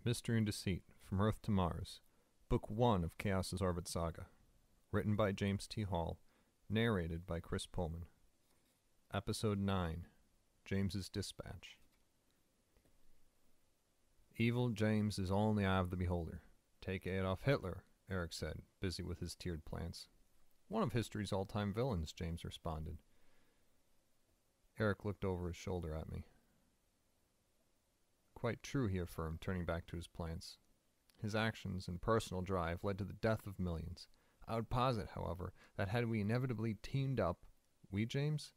Mystery and Deceit, From Earth to Mars, Book 1 of Chaos's Orbit Saga, written by James T. Hall, narrated by Chris Pullman. Episode 9, James's Dispatch. Evil, James, is all in the eye of the beholder. Take Adolf Hitler, Eric said, busy with his tiered plants. One of history's all-time villains, James responded. Eric looked over his shoulder at me. Quite true, he affirmed, turning back to his plants. His actions and personal drive led to the death of millions. I would posit, however, that had we inevitably teamed up, we, James?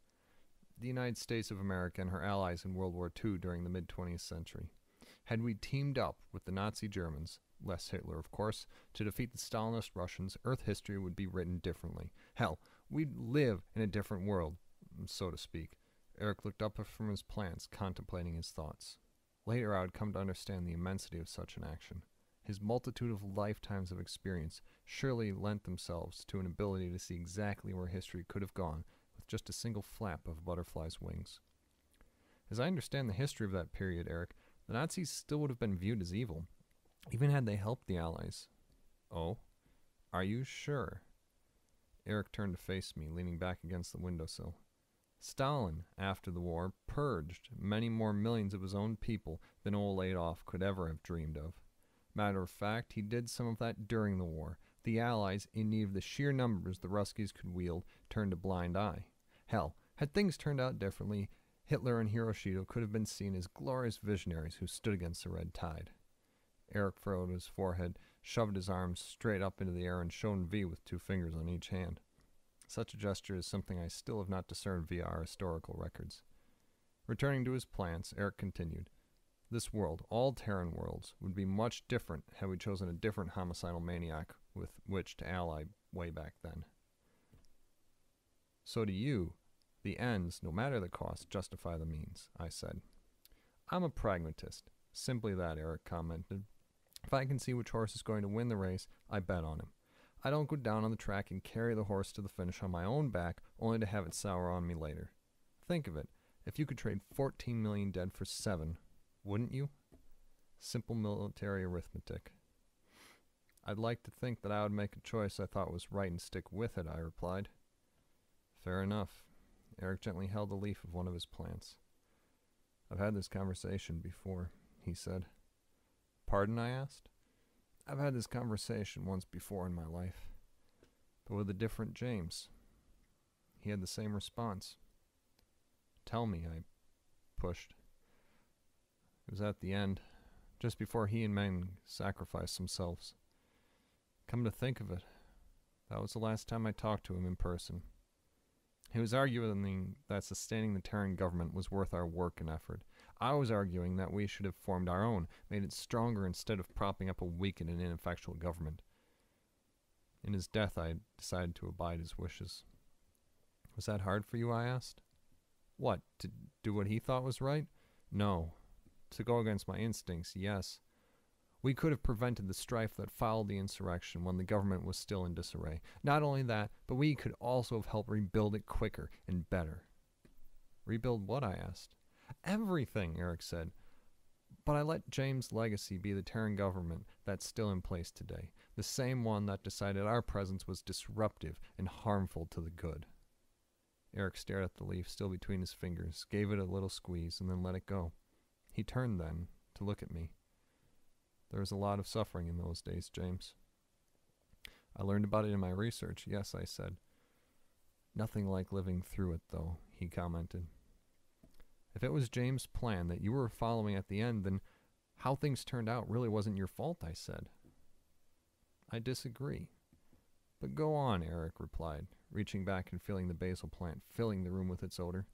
The United States of America and her allies in World War II during the mid-20th century. Had we teamed up with the Nazi Germans, less Hitler of course, to defeat the Stalinist Russians, Earth history would be written differently. Hell, we'd live in a different world, so to speak. Eric looked up from his plants, contemplating his thoughts. Later I would come to understand the immensity of such an action. His multitude of lifetimes of experience surely lent themselves to an ability to see exactly where history could have gone with just a single flap of a butterfly's wings. As I understand the history of that period, Eric, the Nazis still would have been viewed as evil, even had they helped the Allies. Oh? Are you sure? Eric turned to face me, leaning back against the windowsill. Stalin, after the war, purged many more millions of his own people than old Adolf could ever have dreamed of. Matter of fact, he did some of that during the war. The Allies, in need of the sheer numbers the Ruskies could wield, turned a blind eye. Hell, had things turned out differently, Hitler and Hiroshima could have been seen as glorious visionaries who stood against the red tide. Eric furrowed his forehead, shoved his arms straight up into the air, and shone V with 2 fingers on each hand. Such a gesture is something I still have not discerned via our historical records. Returning to his plants, Eric continued. This world, all Terran worlds, would be much different had we chosen a different homicidal maniac with which to ally way back then. So to you, the ends, no matter the cost, justify the means, I said. I'm a pragmatist. Simply that, Eric commented. If I can see which horse is going to win the race, I bet on him. I don't go down on the track and carry the horse to the finish on my own back, only to have it sour on me later. Think of it. If you could trade 14 million dead for 7, wouldn't you? Simple military arithmetic. I'd like to think that I would make a choice I thought was right and stick with it, I replied. Fair enough. Eric gently held a leaf of one of his plants. I've had this conversation before, he said. Pardon, I asked. I've had this conversation once before in my life, but with a different James. He had the same response. Tell me, I pushed. It was at the end, just before he and Meng sacrificed themselves. Come to think of it, that was the last time I talked to him in person. He was arguing that sustaining the Terran government was worth our work and effort. I was arguing that we should have formed our own, made it stronger instead of propping up a weakened and ineffectual government. In his death, I decided to abide his wishes. Was that hard for you, I asked? What, to do what he thought was right? No. To go against my instincts, yes. We could have prevented the strife that followed the insurrection when the government was still in disarray. Not only that, but we could also have helped rebuild it quicker and better. Rebuild what, I asked. Everything, Eric said. But I let James' legacy be the Terran government that's still in place today, the same one that decided our presence was disruptive and harmful to the good. Eric stared at the leaf still between his fingers, gave it a little squeeze, and then let it go. He turned then to look at me. There was a lot of suffering in those days, James. I learned about it in my research, yes, I said. Nothing like living through it, though, he commented. If it was James' plan that you were following at the end, then how things turned out really wasn't your fault, I said. I disagree. But go on, Eric replied, reaching back and feeling the basil plant filling the room with its odor.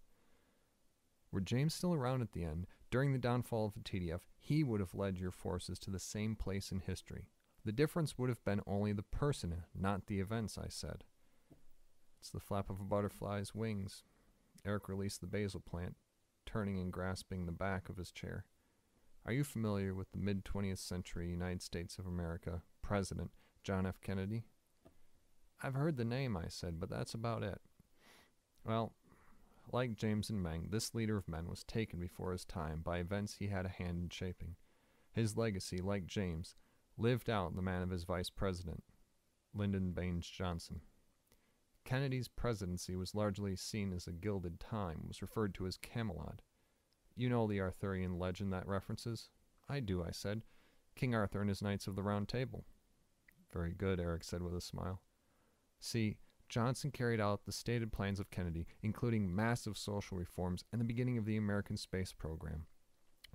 Were James still around at the end, during the downfall of the TDF, he would have led your forces to the same place in history. The difference would have been only the person, not the events, I said. It's the flap of a butterfly's wings. Eric released the basil plant, turning and grasping the back of his chair. Are you familiar with the mid-20th century United States of America President John F. Kennedy? I've heard the name, I said, but that's about it. Well, like James and Meng, this leader of men was taken before his time by events he had a hand in shaping. His legacy, like James, lived out in the man of his vice president, Lyndon Baines Johnson. Kennedy's presidency was largely seen as a gilded time, was referred to as Camelot. You know the Arthurian legend that references? I do, I said. King Arthur and his Knights of the Round Table. Very good, Eric said with a smile. See, Johnson carried out the stated plans of Kennedy, including massive social reforms and the beginning of the American space program.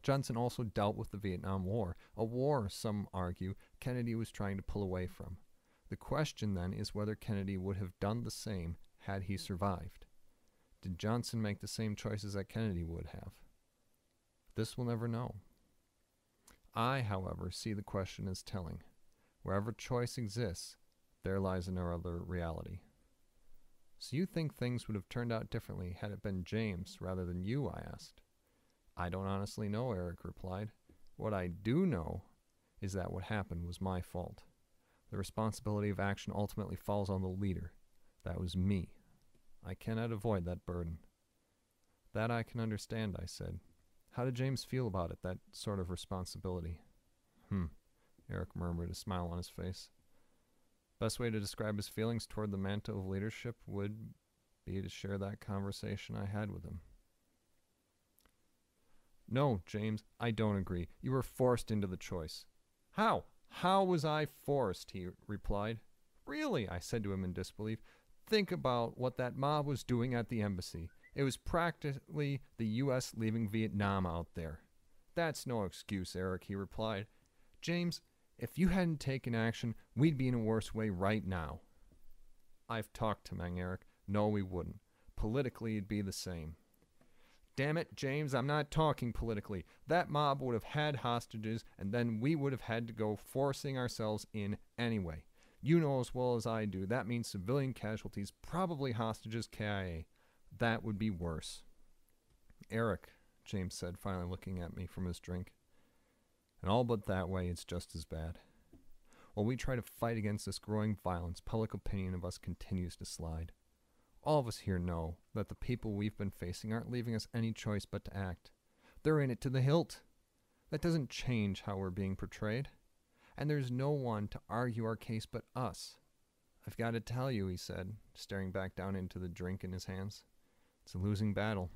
Johnson also dealt with the Vietnam War, a war, some argue, Kennedy was trying to pull away from. The question then is whether Kennedy would have done the same had he survived. Did Johnson make the same choices that Kennedy would have? This we'll never know. I, however, see the question as telling. Wherever choice exists, there lies another reality. So you think things would have turned out differently had it been James rather than you, I asked. I don't honestly know, Eric replied. What I do know is that what happened was my fault. The responsibility of action ultimately falls on the leader. That was me. I cannot avoid that burden. That I can understand, I said. How did James feel about it, that sort of responsibility? Eric murmured, a smile on his face. Best way to describe his feelings toward the mantle of leadership would be to share that conversation I had with him. No, James, I don't agree. You were forced into the choice. How? How was I forced? He replied. Really, I said to him in disbelief. Think about what that mob was doing at the embassy. It was practically the U.S. leaving Vietnam out there. That's no excuse, Eric, he replied. James, if you hadn't taken action, we'd be in a worse way right now. I've talked to Meng, Eric. No, we wouldn't. Politically, it'd be the same. Damn it, James, I'm not talking politically. That mob would have had hostages, and then we would have had to go forcing ourselves in anyway. You know as well as I do, that means civilian casualties, probably hostages, KIA. That would be worse. Eric, James said, finally looking at me from his drink. And all but that way, it's just as bad. While we try to fight against this growing violence, public opinion of us continues to slide. All of us here know that the people we've been facing aren't leaving us any choice but to act. They're in it to the hilt. That doesn't change how we're being portrayed. And there's no one to argue our case but us. I've got to tell you, he said, staring back down into the drink in his hands. It's a losing battle.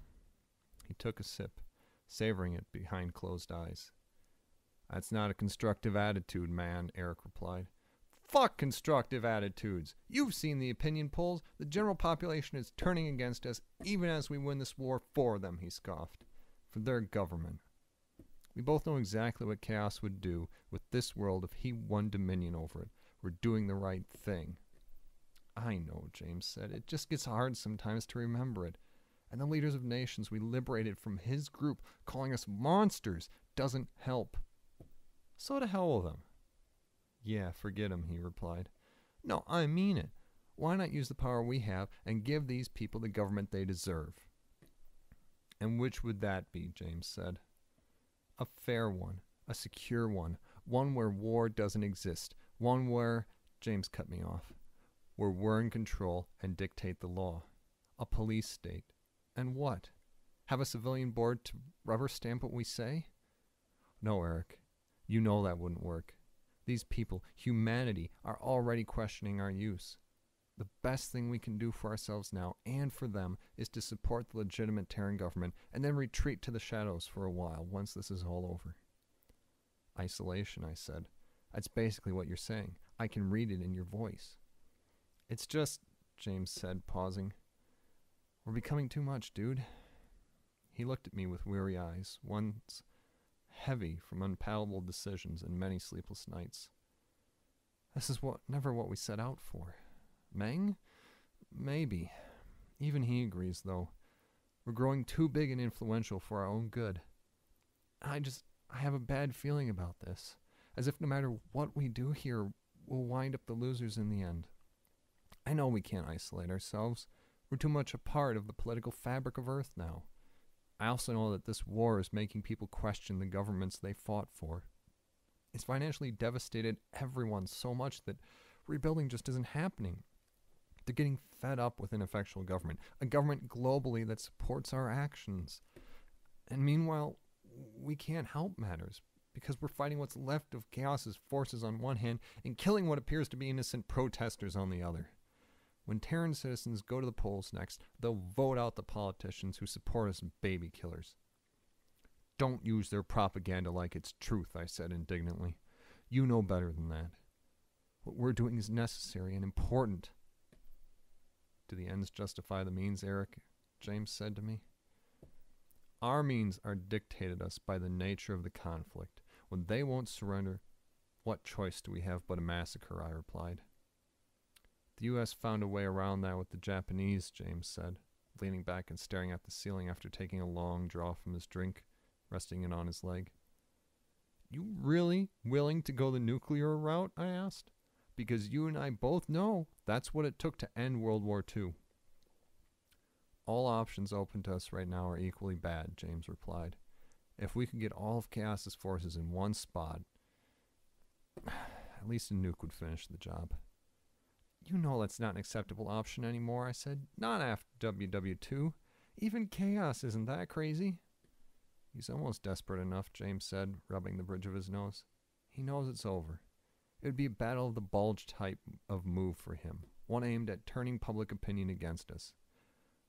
He took a sip, savoring it behind closed eyes. That's not a constructive attitude, man, Eric replied. Fuck constructive attitudes. You've seen the opinion polls. The general population is turning against us even as we win this war for them, he scoffed. For their government. We both know exactly what chaos would do with this world if he won dominion over it. We're doing the right thing. I know, James said. It just gets hard sometimes to remember it. And the leaders of nations we liberated from his group calling us monsters doesn't help. So to hell with them. Yeah, forget him, he replied. No, I mean it. Why not use the power we have and give these people the government they deserve? And which would that be, James said. A fair one, a secure one where war doesn't exist, one where, James cut me off, where we're in control and dictate the law. A police state. And what? Have a civilian board to rubber stamp what we say? No, Eric. You know that wouldn't work. These people, humanity, are already questioning our use. The best thing we can do for ourselves now and for them is to support the legitimate Terran government and then retreat to the shadows for a while once this is all over. Isolation, I said. That's basically what you're saying. I can read it in your voice. It's just, James said, pausing. We're becoming too much, dude. He looked at me with weary eyes, once heavy from unpalatable decisions and many sleepless nights. This is never what we set out for. Meng? Maybe. Even he agrees, though. We're growing too big and influential for our own good. I have a bad feeling about this. As if no matter what we do here, we'll wind up the losers in the end. I know we can't isolate ourselves. We're too much a part of the political fabric of Earth now. I also know that this war is making people question the governments they fought for. It's financially devastated everyone so much that rebuilding just isn't happening. They're getting fed up with ineffectual government, a government globally that supports our actions. And meanwhile, we can't help matters. because we're fighting what's left of Chaos's forces on one hand and killing what appears to be innocent protesters on the other. When Terran citizens go to the polls next, they'll vote out the politicians who support us baby killers. Don't use their propaganda like it's truth, I said indignantly. You know better than that. What we're doing is necessary and important. Do the ends justify the means, Eric? James said to me. Our means are dictated us by the nature of the conflict. When they won't surrender, what choice do we have but a massacre, I replied. The U.S. found a way around that with the Japanese, James said, leaning back and staring at the ceiling after taking a long draw from his drink, resting it on his leg. You really willing to go the nuclear route? I asked. Because you and I both know that's what it took to end World War II. All options open to us right now are equally bad, James replied. If we could get all of Chaos's forces in one spot, at least a nuke would finish the job. You know that's not an acceptable option anymore, I said. Not after WW2. Even Chaos isn't that crazy. He's almost desperate enough, James said, rubbing the bridge of his nose. He knows it's over. It would be a battle of the bulge type of move for him, one aimed at turning public opinion against us.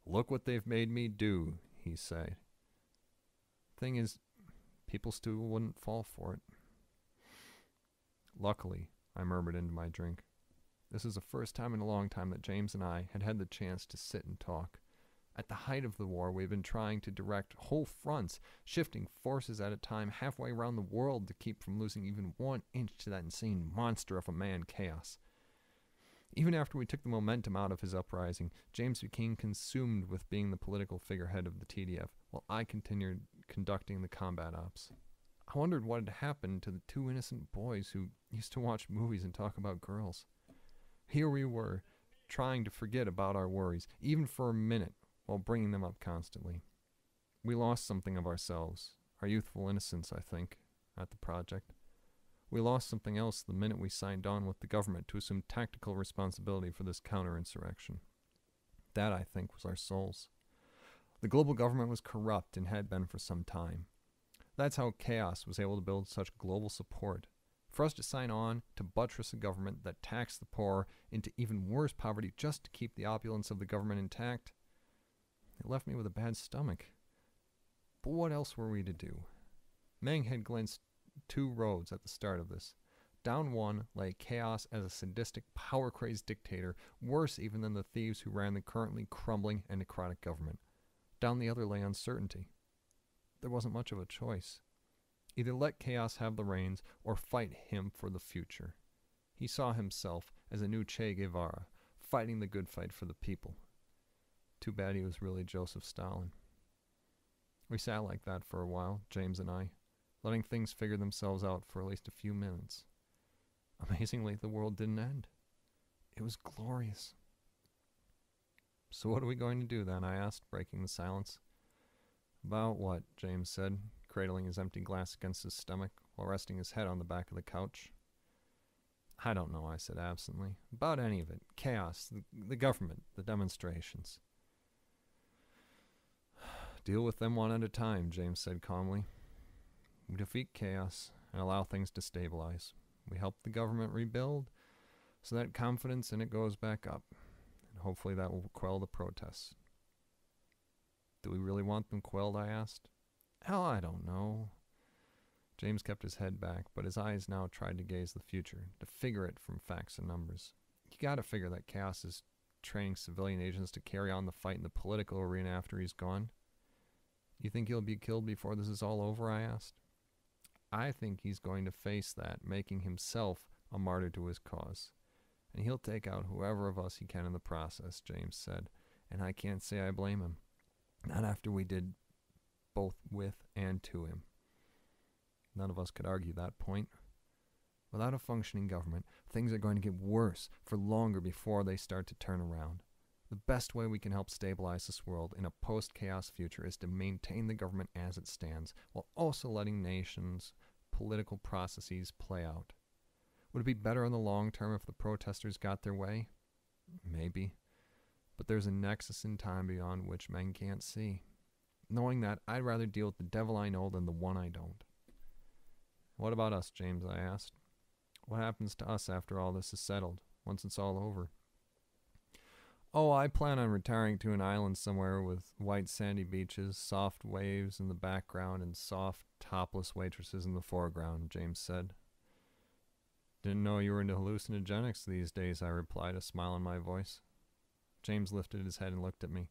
Look what they've made me do, he said. Thing is, people still wouldn't fall for it. Luckily, I murmured into my drink. This is the first time in a long time that James and I had had the chance to sit and talk. At the height of the war, we've been trying to direct whole fronts, shifting forces at a time halfway around the world to keep from losing even 1 inch to that insane monster of a man, Chaos. Even after we took the momentum out of his uprising, James became consumed with being the political figurehead of the TDF, while I continued conducting the combat ops. I wondered what had happened to the 2 innocent boys who used to watch movies and talk about girls. Here we were, trying to forget about our worries, even for a minute, while bringing them up constantly. We lost something of ourselves, our youthful innocence, I think, at the project. We lost something else the minute we signed on with the government to assume tactical responsibility for this counterinsurrection. That, I think, was our souls. The global government was corrupt and had been for some time. That's how Chaos was able to build such global support. For us to sign on to buttress a government that taxed the poor into even worse poverty just to keep the opulence of the government intact, it left me with a bad stomach. But what else were we to do? Meng had glimpsed 2 roads at the start of this. Down one lay Chaos as a sadistic, power-crazed dictator, worse even than the thieves who ran the currently crumbling and necrotic government. Down the other lay uncertainty. There wasn't much of a choice. Either let Chaos have the reins or fight him for the future. He saw himself as a new Che Guevara, fighting the good fight for the people. Too bad he was really Joseph Stalin. We sat like that for a while, James and I, letting things figure themselves out for at least a few minutes. Amazingly, the world didn't end. It was glorious. So what are we going to do then? I asked, breaking the silence. About what? James said, cradling his empty glass against his stomach while resting his head on the back of the couch. I don't know, I said absently. About any of it. Chaos, the government, the demonstrations. Deal with them one at a time, James said calmly. We defeat Chaos and allow things to stabilize. We help the government rebuild so that confidence in it goes back up. And hopefully that will quell the protests. Do we really want them quelled, I asked. Hell, I don't know. James kept his head back, but his eyes now tried to gaze the future, to figure it from facts and numbers. You gotta figure that Chaos is training civilian agents to carry on the fight in the political arena after he's gone. You think he'll be killed before this is all over, I asked. I think he's going to face that, making himself a martyr to his cause. And he'll take out whoever of us he can in the process, James said, and I can't say I blame him. Not after we did both with and to him. None of us could argue that point. Without a functioning government, things are going to get worse for longer before they start to turn around. The best way we can help stabilize this world in a post-chaos future is to maintain the government as it stands, while also letting nations' political processes play out. Would it be better in the long term if the protesters got their way? Maybe. But there's a nexus in time beyond which men can't see. Knowing that, I'd rather deal with the devil I know than the one I don't. What about us, James? I asked. What happens to us after all this is settled, once it's all over? Oh, I plan on retiring to an island somewhere with white sandy beaches, soft waves in the background, and soft, topless waitresses in the foreground, James said. Didn't know you were into hallucinogenics these days, I replied, a smile in my voice. James lifted his head and looked at me.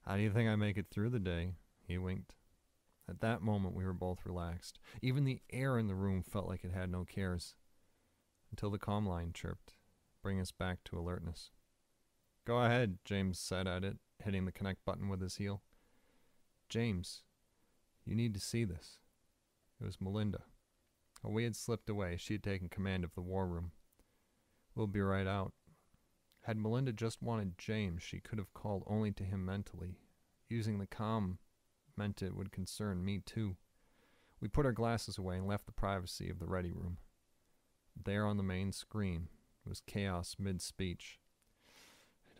How do you think I make it through the day? He winked. At that moment, we were both relaxed. Even the air in the room felt like it had no cares. Until the comm line chirped, bringing us back to alertness. Go ahead, James said at it, hitting the connect button with his heel. James, you need to see this. It was Melinda. While we had slipped away, she had taken command of the war room. We'll be right out. Had Melinda just wanted James, she could have called only to him mentally. Using the comm meant it would concern me too. We put our glasses away and left the privacy of the ready room. There on the main screen was chaos mid-speech.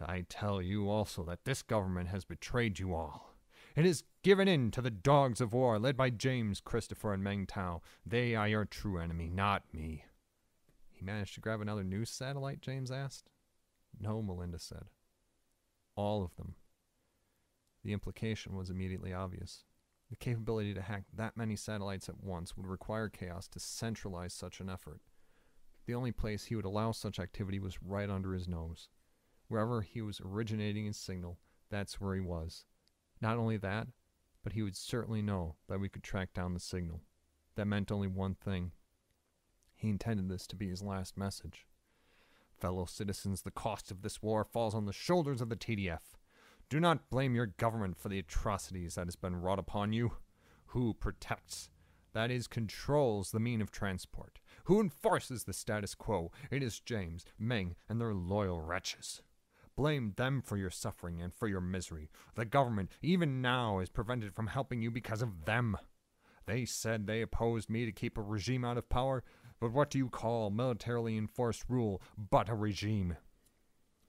I tell you also that this government has betrayed you all. It has given in to the dogs of war led by James, Christopher, and Meng Tao. They are your true enemy, not me. He managed to grab another news satellite, James asked. No, Melinda said. All of them. The implication was immediately obvious. The capability to hack that many satellites at once would require Chaos to centralize such an effort. The only place he would allow such activity was right under his nose. Wherever he was originating his signal, that's where he was. Not only that, but he would certainly know that we could track down the signal. That meant only one thing. He intended this to be his last message. Fellow citizens, the cost of this war falls on the shoulders of the TDF. Do not blame your government for the atrocities that has been wrought upon you. Who protects, that is, controls the mean of transport? Who enforces the status quo? It is James, Meng, and their loyal wretches. Blame them for your suffering and for your misery. The government, even now, is prevented from helping you because of them. They said they opposed me to keep a regime out of power, but what do you call militarily enforced rule but a regime?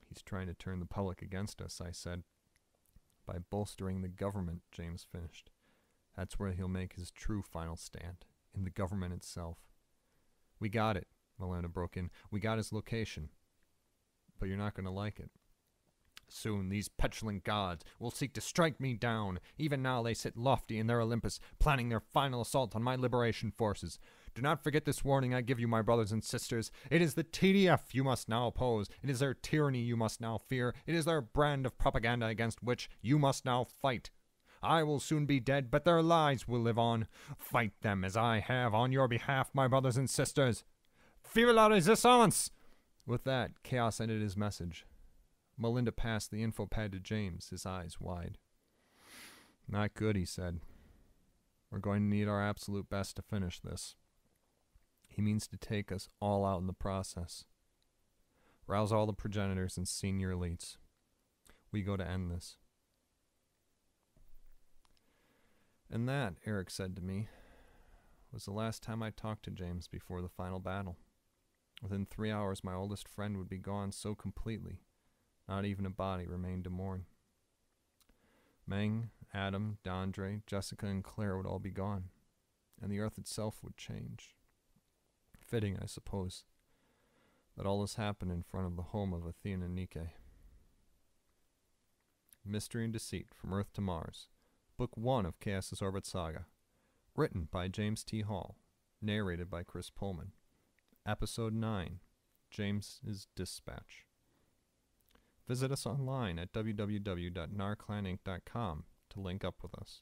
He's trying to turn the public against us, I said. By bolstering the government, James finished. That's where he'll make his true final stand, in the government itself. We got it, Melinda broke in. We got his location. But you're not going to like it. Soon these petulant gods will seek to strike me down. Even now they sit lofty in their Olympus, planning their final assault on my liberation forces. Do not forget this warning I give you, my brothers and sisters. It is the TDF you must now oppose. It is their tyranny you must now fear. It is their brand of propaganda against which you must now fight. I will soon be dead, but their lies will live on. Fight them as I have on your behalf, my brothers and sisters. Vive la résistance! With that, Chaos ended his message. Melinda passed the info pad to James, his eyes wide. Not good, he said. We're going to need our absolute best to finish this. He means to take us all out in the process. Rouse all the progenitors and senior elites. We go to end this. And that, Eric said to me, was the last time I talked to James before the final battle. Within 3 hours, my oldest friend would be gone so completely. Not even a body remained to mourn. Meng, Adam, Dondre, Jessica, and Claire would all be gone, and the earth itself would change. Fitting, I suppose, that all this happened in front of the home of Athena Nike. Mystery and Deceit, From Earth to Mars, Book 1 of Chaos's Orbit Saga, written by James T. Hall, narrated by Chris Pullman. Episode 9, James's Dispatch. Visit us online at www.narclaninc.com to link up with us.